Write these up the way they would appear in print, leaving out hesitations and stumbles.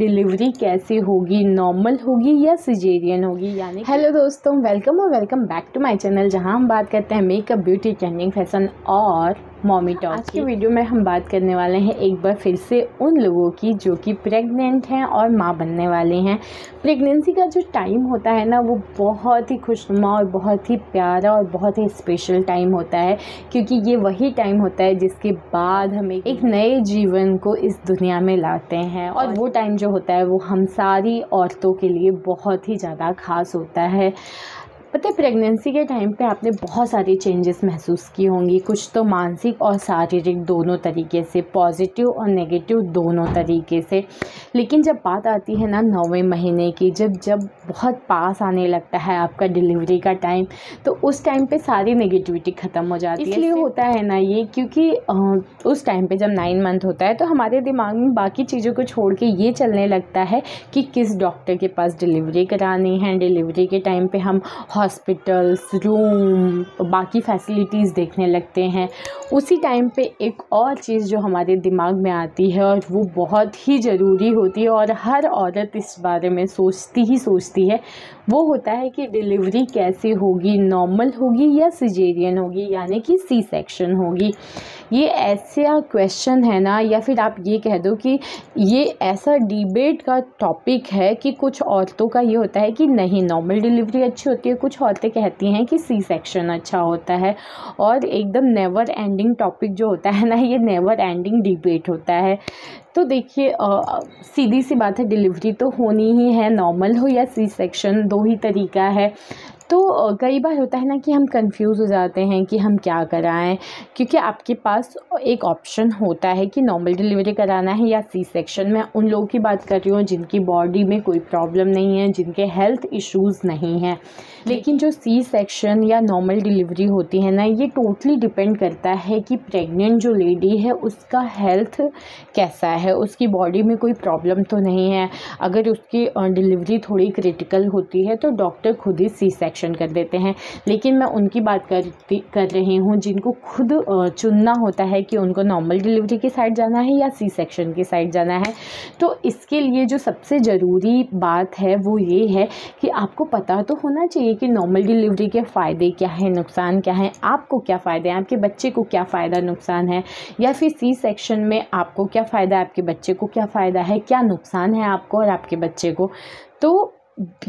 Delivery कैसे होगी, normal होगी या सिजेरियन होगी। यानी हेलो दोस्तों, welcome back to my channel, जहां हम बात करते हैं मेकअप, ब्यूटी, ट्रेंडिंग, फैशन और मॉमी टॉक। आज की वीडियो में हम बात करने वाले हैं एक बार फिर से उन लोगों की जो कि प्रेग्नेंट हैं और माँ बनने वाले हैं। प्रेगनेंसी का जो टाइम होता है ना, वो बहुत ही खुशनुमा और बहुत ही प्यारा और बहुत ही स्पेशल टाइम होता है, क्योंकि ये वही टाइम होता है जिसके बाद हम एक नए जीवन को इस दुनिया में लाते हैं। और वो टाइम जो होता है वो हम सारी औरतों के लिए बहुत ही ज़्यादा ख़ास होता है। पता है, प्रेगनेंसी के टाइम पे आपने बहुत सारी चेंजेस महसूस की होंगी, कुछ तो मानसिक और शारीरिक दोनों तरीके से, पॉजिटिव और नेगेटिव दोनों तरीके से। लेकिन जब बात आती है ना 9वें महीने की, जब बहुत पास आने लगता है आपका डिलीवरी का टाइम, तो उस टाइम पे सारी नेगेटिविटी ख़त्म हो जाती है। इसलिए होता है ना ये, क्योंकि उस टाइम पे जब 9 मंथ होता है तो हमारे दिमाग में बाकी चीज़ों को छोड़ के ये चलने लगता है कि किस डॉक्टर के पास डिलीवरी करानी है। डिलीवरी के टाइम पे हम हॉस्पिटल्स, रूम, बाकी फैसिलिटीज़ देखने लगते हैं। उसी टाइम पे एक और चीज़ जो हमारे दिमाग में आती है और वो बहुत ही ज़रूरी होती है और हर औरत इस बारे में सोचती है, वो होता है कि डिलीवरी कैसे होगी, नॉर्मल होगी या सिजेरियन होगी, यानी कि सी सेक्शन होगी। ये ऐसा क्वेश्चन है ना, या फिर आप ये कह दो कि ये ऐसा डिबेट का टॉपिक है कि कुछ औरतों का ये होता है कि नहीं, नॉर्मल डिलीवरी अच्छी होती है, कुछ औरतें कहती हैं कि सी सेक्शन अच्छा होता है। और एकदम नेवर एंडिंग टॉपिक जो होता है ना, ये नेवर एंडिंग डिबेट होता है। तो देखिए, सीधी सी बात है, डिलीवरी तो होनी ही है, नॉर्मल हो या सी सेक्शन, दो ही तरीका है। तो कई बार होता है ना कि हम कंफ्यूज हो जाते हैं कि हम क्या कराएं, क्योंकि आपके पास एक ऑप्शन होता है कि नॉर्मल डिलीवरी कराना है या सी सेक्शन। मैं उन लोगों की बात कर रही हूँ जिनकी बॉडी में कोई प्रॉब्लम नहीं है, जिनके हेल्थ इश्यूज़ नहीं हैं। लेकिन जो सी सेक्शन या नॉर्मल डिलीवरी होती है ना, ये टोटली डिपेंड करता है कि प्रेग्नेंट जो लेडी है उसका हेल्थ कैसा है, उसकी बॉडी में कोई प्रॉब्लम तो नहीं है। अगर उसकी डिलीवरी थोड़ी क्रिटिकल होती है तो डॉक्टर खुद ही सी सेक्शन कर देते हैं। लेकिन मैं उनकी बात कर रही हूँ जिनको खुद चुनना होता है कि उनको नॉर्मल डिलीवरी की साइड जाना है या सी सेक्शन की साइड जाना है। तो इसके लिए जो सबसे ज़रूरी बात है वो ये है कि आपको पता तो होना चाहिए कि नॉर्मल डिलीवरी के फ़ायदे क्या हैं, नुकसान क्या हैं, आपको क्या फ़ायदे हैं, आपके बच्चे को क्या फ़ायदा नुकसान है, या फिर सी सेक्शन में आपको क्या फ़ायदा है, आपके बच्चे को क्या फ़ायदा है, क्या नुकसान है आपको और आपके बच्चे को। तो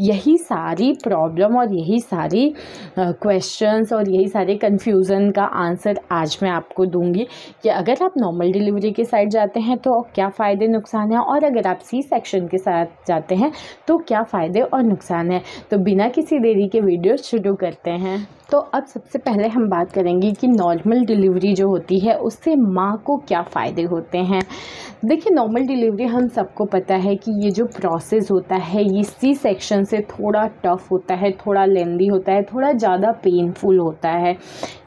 यही सारी प्रॉब्लम और यही सारी क्वेश्चंस और यही सारे कन्फ्यूज़न का आंसर आज मैं आपको दूंगी कि अगर आप नॉर्मल डिलीवरी के साइड जाते हैं तो क्या फ़ायदे नुकसान हैं, और अगर आप सी सेक्शन के साथ जाते हैं तो क्या फ़ायदे और नुकसान है। तो बिना किसी देरी के वीडियो शुरू करते हैं। तो अब सबसे पहले हम बात करेंगे कि नॉर्मल डिलीवरी जो होती है उससे माँ को क्या फ़ायदे होते हैं। देखिए, नॉर्मल डिलीवरी हम सबको पता है कि ये जो प्रोसेस होता है ये सी सेक्शन से थोड़ा टफ़ होता है, थोड़ा लेंदी होता है, थोड़ा ज़्यादा पेनफुल होता है,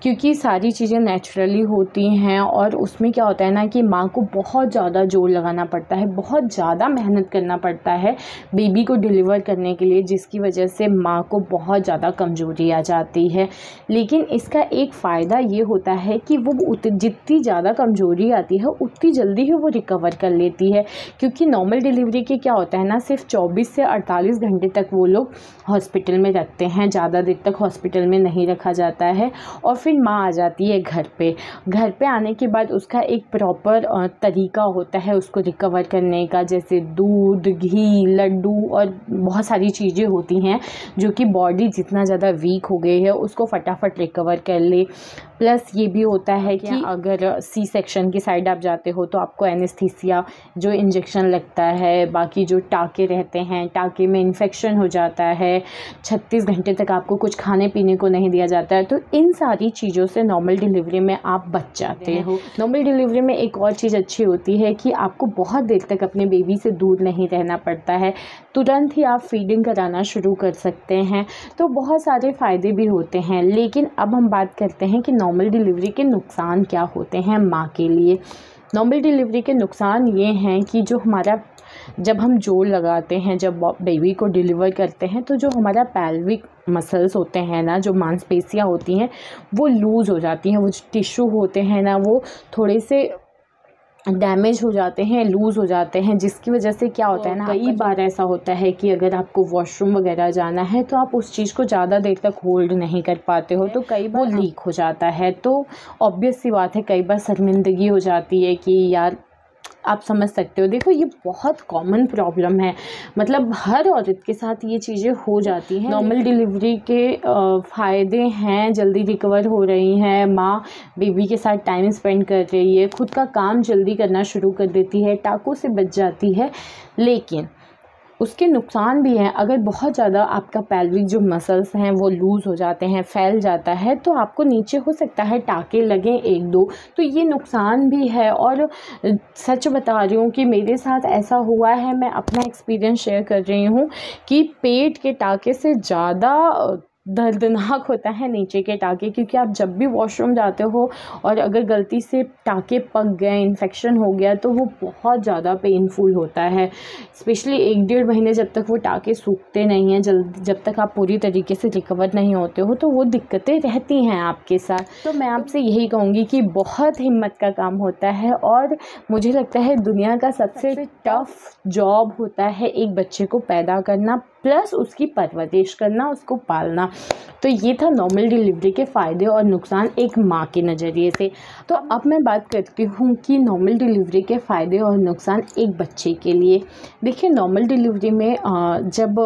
क्योंकि सारी चीज़ें नेचुरली होती हैं। और उसमें क्या होता है ना कि माँ को बहुत ज़्यादा जोर लगाना पड़ता है, बहुत ज़्यादा मेहनत करना पड़ता है बेबी को डिलीवर करने के लिए, जिसकी वजह से माँ को बहुत ज़्यादा कमज़ोरी आ जाती है। लेकिन इसका एक फ़ायदा ये होता है कि वो जितनी ज़्यादा कमज़ोरी आती है उतनी जल्दी ही वो रिकवर कर लेती है, क्योंकि नॉर्मल डिलीवरी के क्या होता है ना, सिर्फ 24 से 48 घंटे तक वो लोग हॉस्पिटल में रखते हैं, ज़्यादा देर तक हॉस्पिटल में नहीं रखा जाता है। और फिर माँ आ जाती है घर पे आने के बाद उसका एक प्रॉपर तरीका होता है उसको रिकवर करने का, जैसे दूध, घी, लड्डू और बहुत सारी चीज़ें होती हैं जो कि बॉडी जितना ज़्यादा वीक हो गई है उसको फटाफट रिकवर कर ले। प्लस ये भी होता है कि अगर सी सेक्शन की साइड आप जाते हो तो आपको एनेस्थीसिया जो इंजेक्शन लगता है, बाकी जो टाँके रहते हैं, टाँके में इन्फेक्शन हो जाता है, 36 घंटे तक आपको कुछ खाने पीने को नहीं दिया जाता है। तो इन सारी चीज़ों से नॉर्मल डिलीवरी में आप बच जाते हो। नॉर्मल डिलीवरी में एक और चीज़ अच्छी होती है कि आपको बहुत देर तक अपने बेबी से दूर नहीं रहना पड़ता है, तुरंत ही आप फीडिंग कराना शुरू कर सकते हैं। तो बहुत सारे फ़ायदे भी होते हैं। लेकिन अब हम बात करते हैं कि नॉर्मल डिलीवरी के नुकसान क्या होते हैं माँ के लिए। नॉर्मल डिलीवरी के नुकसान ये हैं कि जब हम जोर लगाते हैं, जब बेबी को डिलीवर करते हैं, तो जो हमारा पेल्विक मसल्स होते हैं ना, जो मांसपेशियाँ होती हैं वो लूज़ हो जाती हैं, वो जो टिश्यू होते हैं ना वो थोड़े से डैमेज हो जाते हैं, लूज़ हो जाते हैं, जिसकी वजह से क्या होता है ना, कई बार ऐसा होता है कि अगर आपको वॉशरूम वगैरह जाना है तो आप उस चीज़ को ज़्यादा देर तक होल्ड नहीं कर पाते हो, तो कई बार वो लीक हो जाता है। तो ऑब्वियस सी बात है, कई बार शर्मिंदगी हो जाती है कि यार, आप समझ सकते हो। देखो, ये बहुत कॉमन प्रॉब्लम है, मतलब हर औरत के साथ ये चीज़ें हो जाती हैं। नॉर्मल डिलीवरी के फ़ायदे हैं, जल्दी रिकवर हो रही हैं, माँ बेबी के साथ टाइम स्पेंड कर रही है, खुद का काम जल्दी करना शुरू कर देती है, टाकों से बच जाती है। लेकिन उसके नुकसान भी हैं। अगर बहुत ज़्यादा आपका पेल्विक जो मसल्स हैं वो लूज़ हो जाते हैं, फैल जाता है, तो आपको नीचे हो सकता है टाँके लगें 1-2, तो ये नुकसान भी है। और सच बता रही हूँ कि मेरे साथ ऐसा हुआ है, मैं अपना एक्सपीरियंस शेयर कर रही हूँ कि पेट के टाँके से ज़्यादा दर्दनाक होता है नीचे के टाँके, क्योंकि आप जब भी वॉशरूम जाते हो और अगर गलती से टाँके पक गए, इन्फेक्शन हो गया, तो वो बहुत ज़्यादा पेनफुल होता है। स्पेशली 1-1.5 महीने जब तक वो टाँके सूखते नहीं हैं, जब तक आप पूरी तरीके से रिकवर नहीं होते हो, तो वो दिक्कतें रहती हैं आपके साथ। तो मैं आपसे यही कहूँगी कि बहुत हिम्मत का काम होता है, और मुझे लगता है दुनिया का सबसे टफ़ जॉब होता है एक बच्चे को पैदा करना, प्लस उसकी परवरिश करना, उसको पालना। तो ये था नॉर्मल डिलीवरी के फ़ायदे और नुकसान एक माँ के नज़रिए से। तो अब मैं बात करती हूँ कि नॉर्मल डिलीवरी के फ़ायदे और नुकसान एक बच्चे के लिए। देखिए, नॉर्मल डिलीवरी में जब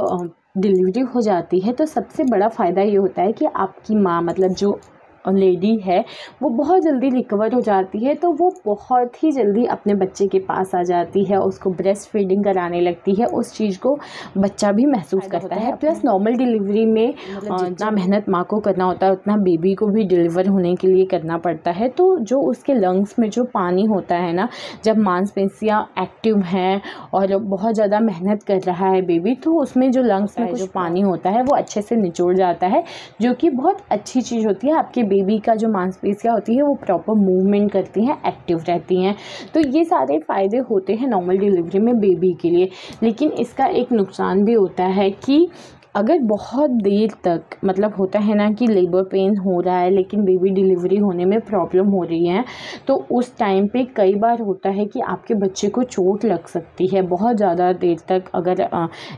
डिलीवरी हो जाती है तो सबसे बड़ा फ़ायदा ये होता है कि आपकी माँ, मतलब जो लेडी है, वो बहुत जल्दी रिकवर हो जाती है, तो वो बहुत ही जल्दी अपने बच्चे के पास आ जाती है, उसको ब्रेस्ट फीडिंग कराने लगती है, उस चीज़ को बच्चा भी महसूस करता है। प्लस नॉर्मल डिलीवरी में जितना मेहनत माँ को करना होता है उतना बेबी को भी डिलीवर होने के लिए करना पड़ता है। तो जो उसके लंग्स में जो पानी होता है ना, जब मांसपेशियाँ एक्टिव हैं और बहुत ज़्यादा मेहनत कर रहा है बेबी, तो उसमें जो लंग्स में जो पानी होता है वो अच्छे से निचोड़ जाता है, जो कि बहुत अच्छी चीज़ होती है। आपके बेबी का जो मांसपेशियाँ होती है वो प्रॉपर मूवमेंट करती हैं, एक्टिव रहती हैं। तो ये सारे फ़ायदे होते हैं नॉर्मल डिलीवरी में बेबी के लिए। लेकिन इसका एक नुकसान भी होता है कि अगर बहुत देर तक, मतलब होता है ना कि लेबर पेन हो रहा है लेकिन बेबी डिलीवरी होने में प्रॉब्लम हो रही है, तो उस टाइम पे कई बार होता है कि आपके बच्चे को चोट लग सकती है। बहुत ज़्यादा देर तक अगर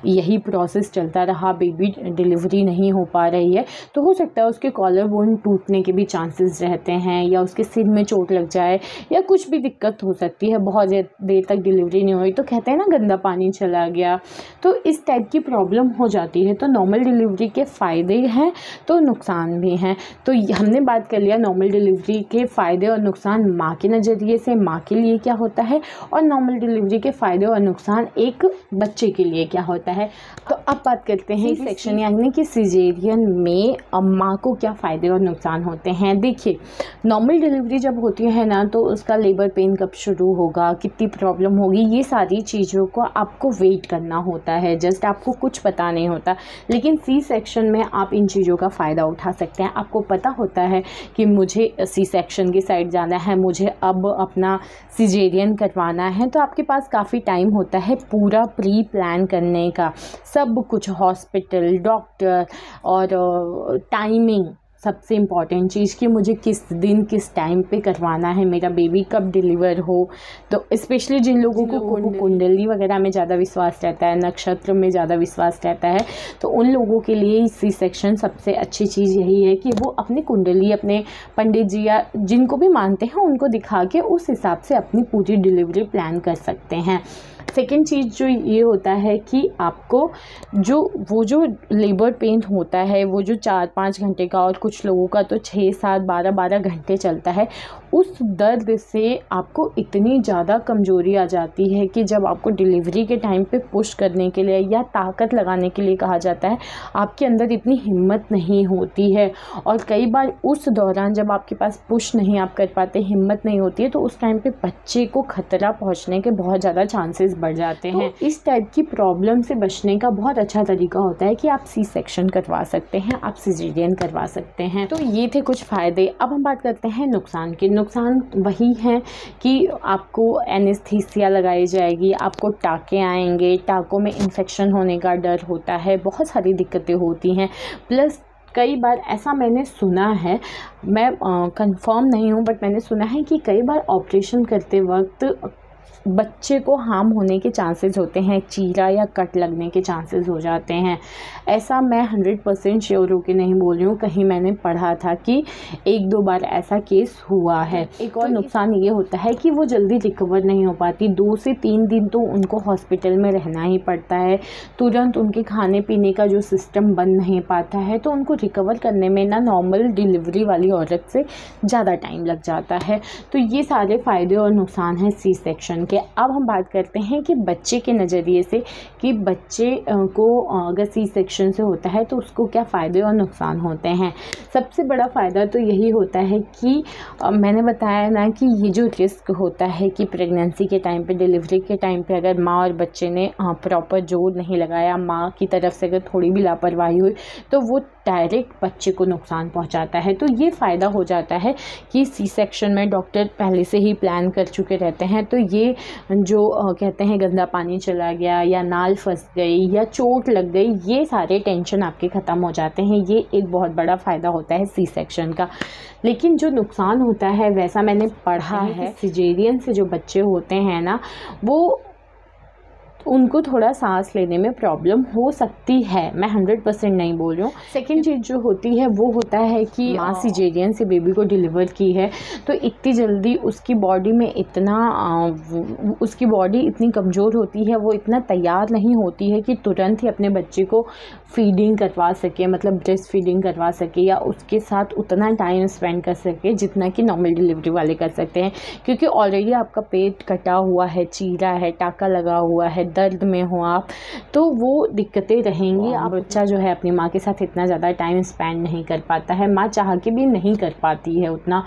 यही प्रोसेस चलता रहा, बेबी डिलीवरी नहीं हो पा रही है, तो हो सकता है उसके कॉलर बोन टूटने के भी चांसेस रहते हैं, या उसके सिर में चोट लग जाए, या कुछ भी दिक्कत हो सकती है। बहुत देर तक डिलीवरी नहीं हुई तो कहते हैं ना गंदा पानी चला गया, तो इस टाइप की प्रॉब्लम हो जाती है। तो नॉर्मल डिलीवरी के फ़ायदे हैं तो नुकसान भी हैं। तो हमने बात कर लिया नॉर्मल डिलीवरी के फ़ायदे और नुकसान माँ के नज़रिए से, माँ के लिए क्या होता है, और नॉर्मल डिलीवरी के फ़ायदे और नुकसान एक बच्चे के लिए क्या होता है। तो अब बात करते हैं सी सेक्शन यानी कि सिजेरियन में माँ को क्या फ़ायदे और नुकसान होते हैं। देखिए, नॉर्मल डिलीवरी जब होती है ना, तो उसका लेबर पेन कब शुरू होगा, कितनी प्रॉब्लम होगी, ये सारी चीज़ों को आपको वेट करना होता है, जस्ट आपको कुछ पता नहीं होता। लेकिन सी सेक्शन में आप इन चीज़ों का फ़ायदा उठा सकते हैं। आपको पता होता है कि मुझे सी सेक्शन की साइड जाना है, मुझे अब अपना सिजेरियन करवाना है, तो आपके पास काफ़ी टाइम होता है पूरा प्री प्लान करने का, सब कुछ, हॉस्पिटल, डॉक्टर और टाइमिंग। सबसे इम्पॉर्टेंट चीज़ कि मुझे किस दिन किस टाइम पे करवाना है, मेरा बेबी कब डिलीवर हो। तो स्पेशली जिन लोगों को कुंडली वगैरह में ज़्यादा विश्वास रहता है, नक्षत्र में ज़्यादा विश्वास रहता है, तो उन लोगों के लिए सी सेक्शन सबसे अच्छी चीज़ यही है कि वो अपनी कुंडली अपने पंडित जी या जिनको भी मानते हैं उनको दिखा के उस हिसाब से अपनी पूरी डिलीवरी प्लान कर सकते हैं। सेकेंड चीज़ जो ये होता है कि आपको जो लेबर पेन होता है, वो जो 4-5 घंटे का, और कुछ लोगों का तो 6-7, 12-12 घंटे चलता है, उस दर्द से आपको इतनी ज़्यादा कमज़ोरी आ जाती है कि जब आपको डिलीवरी के टाइम पे पुश करने के लिए या ताकत लगाने के लिए कहा जाता है, आपके अंदर इतनी हिम्मत नहीं होती है। और कई बार उस दौरान जब आपके पास पुश नहीं आप कर पाते, हिम्मत नहीं होती है, तो उस टाइम पे बच्चे को खतरा पहुंचने के बहुत ज़्यादा चांसेस बढ़ जाते हैं। तो इस टाइप की प्रॉब्लम से बचने का बहुत अच्छा तरीका होता है कि आप सी सेक्शन करवा सकते हैं, आप सिजेरियन करवा सकते हैं। तो ये थे कुछ फ़ायदे। अब हम बात करते हैं नुकसान के। नुकसान वही हैं कि आपको एनेस्थीसिया लगाई जाएगी, आपको टाँके आएंगे, टाँकों में इन्फेक्शन होने का डर होता है, बहुत सारी दिक्कतें होती हैं। प्लस कई बार ऐसा मैंने सुना है, मैं कंफर्म नहीं हूँ, बट मैंने सुना है कि कई बार ऑपरेशन करते वक्त बच्चे को हार्म होने के चांसेस होते हैं, चीरा या कट लगने के चांसेस हो जाते हैं। ऐसा मैं 100% श्योर होकर नहीं बोल रही हूँ, कहीं मैंने पढ़ा था कि 1-2 बार ऐसा केस हुआ है। एक और नुकसान ये होता है कि वो जल्दी रिकवर नहीं हो पाती, 2 से 3 दिन तो उनको हॉस्पिटल में रहना ही पड़ता है, तुरंत उनके खाने पीने का जो सिस्टम बन नहीं पाता है, तो उनको रिकवर करने में ना नॉर्मल डिलीवरी वाली औरत से ज़्यादा टाइम लग जाता है। तो ये सारे फ़ायदे और नुकसान हैं सी सेक्शन। अब हम बात करते हैं कि बच्चे के नज़रिए से कि बच्चे को अगर सी सेक्शन से होता है तो उसको क्या फ़ायदे और नुकसान होते हैं। सबसे बड़ा फ़ायदा तो यही होता है कि मैंने बताया ना कि ये जो रिस्क होता है कि प्रेगनेंसी के टाइम पे, डिलीवरी के टाइम पे अगर माँ और बच्चे ने प्रॉपर जोर नहीं लगाया, माँ की तरफ से अगर थोड़ी भी लापरवाही हुई तो वो डायरेक्ट बच्चे को नुकसान पहुंचाता है। तो ये फ़ायदा हो जाता है कि सी सेक्शन में डॉक्टर पहले से ही प्लान कर चुके रहते हैं, तो ये जो कहते हैं गंदा पानी चला गया या नाल फंस गई या चोट लग गई, ये सारे टेंशन आपके ख़त्म हो जाते हैं। ये एक बहुत बड़ा फ़ायदा होता है सी सेक्शन का। लेकिन जो नुकसान होता है, वैसा मैंने पढ़ा है, सिजेरियन से जो बच्चे होते हैं ना, वो उनको थोड़ा सांस लेने में प्रॉब्लम हो सकती है, मैं 100% नहीं बोल रही हूँ। सेकेंड चीज़ जो होती है वो होता है कि माँ सिजेरियन से बेबी को डिलीवर की है तो इतनी जल्दी उसकी बॉडी में उसकी बॉडी इतनी कमज़ोर होती है, वो इतना तैयार नहीं होती है कि तुरंत ही अपने बच्चे को फीडिंग करवा सके, मतलब ब्रेस्ट फीडिंग करवा सके या उसके साथ उतना टाइम स्पेंड कर सके जितना कि नॉर्मल डिलीवरी वाले कर सकते हैं। क्योंकि ऑलरेडी आपका पेट कटा हुआ है, चीरा है, टाका लगा हुआ है, दर्द में हो आप, तो वो दिक्कतें रहेंगी। आप बच्चा जो है अपनी माँ के साथ इतना ज़्यादा टाइम स्पेंड नहीं कर पाता है, माँ चाह के भी नहीं कर पाती है उतना।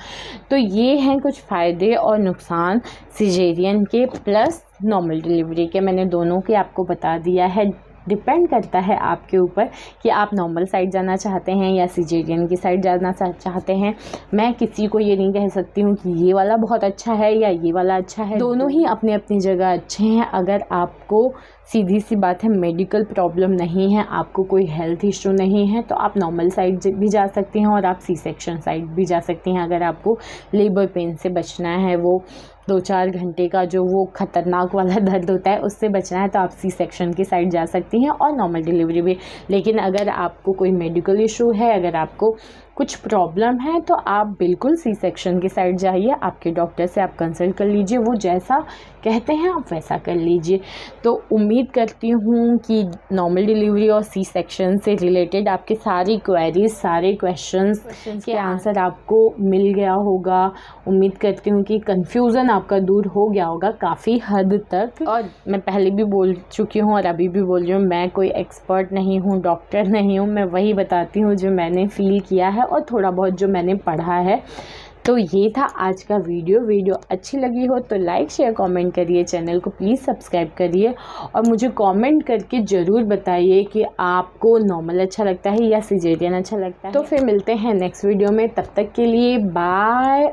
तो ये हैं कुछ फ़ायदे और नुकसान सिजेरियन के प्लस नॉर्मल डिलीवरी के। मैंने दोनों के आपको बता दिया है। डिपेंड करता है आपके ऊपर कि आप नॉर्मल साइड जाना चाहते हैं या सिजेरियन की साइड जाना चाहते हैं। मैं किसी को ये नहीं कह सकती हूँ कि ये वाला बहुत अच्छा है या ये वाला अच्छा है, दोनों ही अपनी अपनी जगह अच्छे हैं। अगर आपको सीधी सी बात है मेडिकल प्रॉब्लम नहीं है, आपको कोई हेल्थ इशू नहीं है, तो आप नॉर्मल साइड भी जा सकती हैं और आप सी सेक्शन साइड भी जा सकती हैं। अगर आपको लेबर पेन से बचना है, वो 2-4 घंटे का जो वो ख़तरनाक वाला दर्द होता है उससे बचना है, तो आप सी सेक्शन की साइड जा सकती हैं और नॉर्मल डिलीवरी भी। लेकिन अगर आपको कोई मेडिकल इशू है, अगर आपको कुछ प्रॉब्लम है, तो आप बिल्कुल सी सेक्शन की साइड जाइए, आपके डॉक्टर से आप कंसल्ट कर लीजिए, वो जैसा कहते हैं आप वैसा कर लीजिए। तो उम्मीद करती हूँ कि नॉर्मल डिलीवरी और सी सेक्शन से रिलेटेड आपके सारी क्वेरीज, सारे क्वेश्चंस के आंसर आपको मिल गया होगा। उम्मीद करती हूँ कि कन्फ्यूज़न आपका दूर हो गया होगा काफ़ी हद तक। और मैं पहले भी बोल चुकी हूँ और अभी भी बोल रही हूँ, मैं कोई एक्सपर्ट नहीं हूँ, डॉक्टर नहीं हूँ, मैं वही बताती हूँ जो मैंने फ़ील किया है और थोड़ा बहुत जो मैंने पढ़ा है। तो ये था आज का वीडियो अच्छी लगी हो तो लाइक शेयर कमेंट करिए, चैनल को प्लीज़ सब्सक्राइब करिए और मुझे कमेंट करके ज़रूर बताइए कि आपको नॉर्मल अच्छा लगता है या सिजेरियन अच्छा लगता है। तो फिर मिलते हैं नेक्स्ट वीडियो में, तब तक के लिए बाय।